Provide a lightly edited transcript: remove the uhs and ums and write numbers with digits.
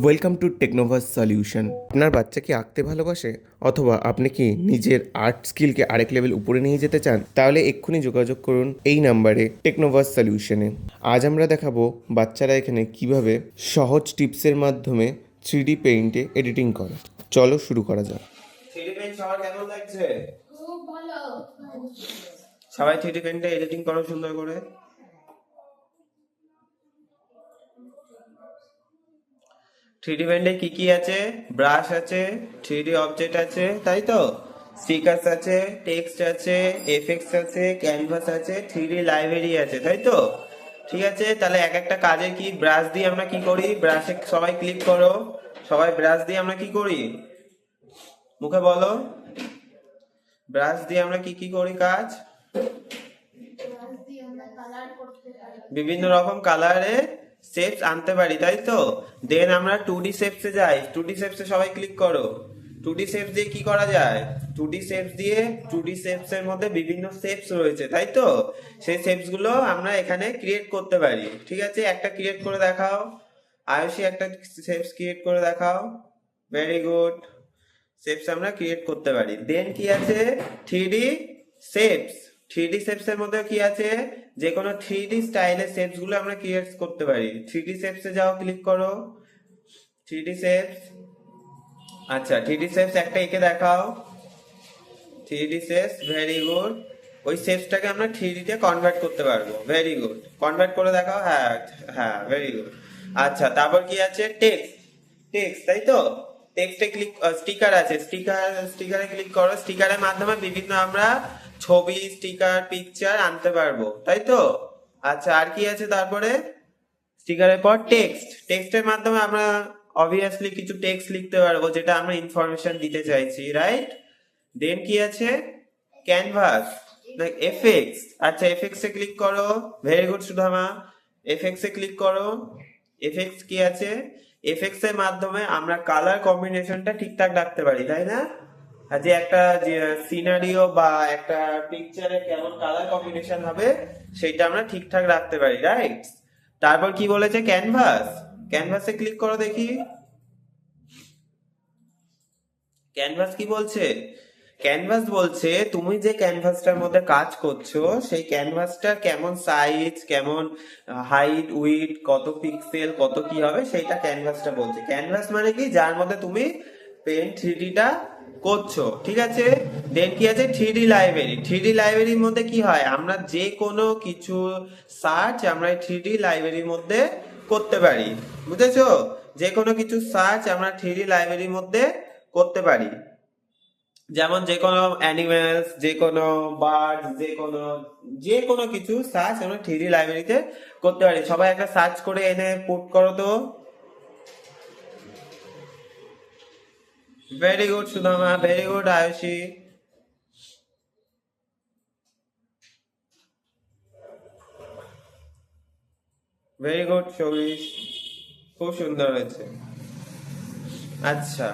Welcome to টেকনোভাস solution. আপনার বাচ্চা কি আঁকতে ভালোবাসে, অথবা আপনি কি নিজের আর্ট স্কিলকে আরেক লেভেল উপরে নিয়ে যেতে চান? তাহলে এক্ষুনি যোগাযোগ করুন এই নাম্বারে, টেকনোভাস সলিউশনে। আজ আমরা দেখাবো বাচ্চারা এখানে কিভাবে সহজ টিপসের মাধ্যমে 3D পেইন্টে এডিটিং করে। চলো শুরু করা যাক। 3D পেইন্ট সবার কেমন লাগছে? খুব ভালো। সবাই 3D পেইন্টে এডিটিং করো সুন্দর করে। 3D পেইন্টে কি কি আছে? ব্রাশ আছে, 3D অবজেক্ট আছে, তাই তো? স্টিকার্স আছে, টেক্সট আছে, এফেক্টস আছে, ক্যানভাস আছে, 3D লাইব্রেরি আছে, তাই তো? ঠিক আছে, তাহলে এক একটা কাজের কি ব্রাশ দিয়ে আমরা কি করি? ব্রাশে সবাই ক্লিক করো। সবাই ব্রাশ দিয়ে আমরা কি করি? মুখে বলো। ব্রাশ দিয়ে আমরা কি কি করি কাজ? বিভিন্ন রকম কালারে শেপস আনতে পারি, তাই তো? দেন আমরা 2D শেপসে যাই। 2D শেপসে সবাই ক্লিক করো। 2D শেপস দিয়ে কি করা যায়? 2D শেপস দিয়ে 2D শেপস এর মধ্যে বিভিন্ন শেপস রয়েছে, তাই তো? সেই শেপস গুলো আমরা এখানে ক্রিয়েট করতে পারি। ঠিক আছে, একটা ক্রিয়েট করে দেখাও। আয়ুষী একটা শেপস ক্রিয়েট করে দেখাও। Very good. শেপস আমরা ক্রিয়েট করতে পারি। দেন কি আছে? 3D shapes. 3D শেপস এর মধ্যে কি আছে? যে কোনো 3D স্টাইলের শেপস গুলো আমরা ক্রিয়েট করতে পারি। 3D শেপস এ যাও, ক্লিক করো। 3D shapes. আচ্ছা, 3D শেপস একটা এঁকে দেখাও। 3D shapes, very good. ওই শেপসটাকে আমরা 3D তে কনভার্ট করতে পারবো। Very good. কনভার্ট করে দেখাও। হ্যাঁ হ্যাঁ, ভেরি গুড। আচ্ছা, তারপর কি আছে? টেক্সট। টেক্সট, তাই তো? টেক্সটে ক্লিক, স্টিকার আছে, স্টিকারে ক্লিক করো। স্টিকারের মাধ্যমে বিভিন্ন আমরা ছবি, স্টিকার, পিকচার আনতে পারবো, তাই তো? আচ্ছা, আর কি আছে তারপরে? স্টিকারের পর টেক্সট। টেক্সটের মাধ্যমে আমরা অবভিয়াসলি কিছু টেক্সট লিখতে পারবো, যেটা আমরা ইনফরমেশন দিতে চাইছি, রাইট? দেন কি আছে? Canvas, effects. আচ্ছা, এফেক্টস এ ক্লিক করো। Very good Sudhama. এফেক্টস এ ক্লিক করো। এফেক্টস কি আছে? এফেক্টস এর মাধ্যমে আমরা কালার কম্বিনেশনটা ঠিকঠাক রাখতে পারি, তাই না? আর যে একটা সিনারিও বা একটা পিকচারে কেমন কালার কম্বিনেশন হবে সেটা আমরা ঠিকঠাক রাখতে পারি, রাইট? তারপর কি বলেছে? ক্যানভাস। ক্যানভাসে ক্লিক করো দেখি। ক্যানভাস কি বলছে? ক্যানভাস বলছে তুমি যে ক্যানভাসটার মধ্যে কাজ করছো সেই ক্যানভাসটা কেমন সাইজ, কেমন হাইট, উইড, কত পিক্সেল, কত কি হবে সেটা ক্যানভাসটা বলছে। ক্যানভাস মানে কি? যার মধ্যে তুমি পেন 3D টা করছো, ঠিক আছে? দেন কি আছে? 3D library. 3D লাইব্রেরির মধ্যে কি হয়? আমরা যে কোনো কিছু সার্চ আমরা 3D লাইব্রেরির মধ্যে করতে পারি, বুঝেছো? যে কোনো কিছু সার্চ আমরা 3D লাইব্রেরির মধ্যে করতে পারি। যেমন যে কোনো অ্যানিমেলস, যে কোনো বার্ড, যে কোনো কিছু সার্চ আমরা 3D লাইব্রেরিতে করতে পারি। সবাই একটা সার্চ করে এনে পুট করো তো। Very good Sudhama, very good Ayushi. Very good Sabish, খুব সুন্দর হয়েছে। আচ্ছা,